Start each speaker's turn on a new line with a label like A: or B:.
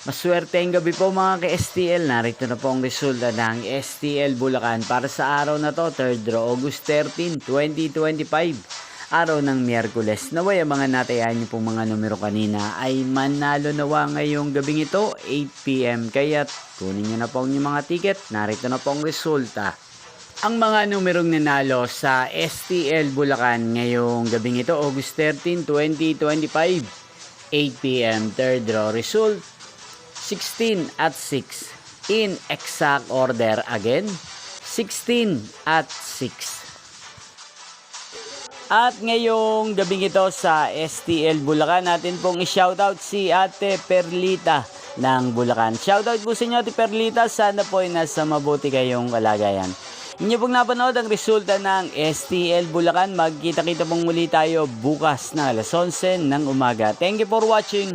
A: Maswerteng gabi po mga ka-STL. Narito na po ang resulta ng STL Bulacan para sa araw na to, 3rd August 13, 2025. Araw ng Miyerkules. Naway ang mga natayan niyo pong mga numero kanina ay manalo nawa ngayong gabing ito, 8 p.m. Kaya't kunin niyo na po ang inyong mga ticket. Narito na po ang resulta. Ang mga numerong nanalo sa STL Bulacan ngayong gabing ito, August 13, 2025. 8 p.m. 3rd draw result 16 at 6. In exact order again, 16 at 6. At ngayong gabing ito sa STL Bulacan, natin pong i-shoutout si Ate Perlita ng Bulacan. Shoutout po sa inyo, Ate Perlita. Sana po ay nasa mabuti kayong kalagayan. Inyo pong napanood ang resulta ng STL Bulacan. Magkita-kita pong muli tayo bukas na alas 11 ng umaga. Thank you for watching.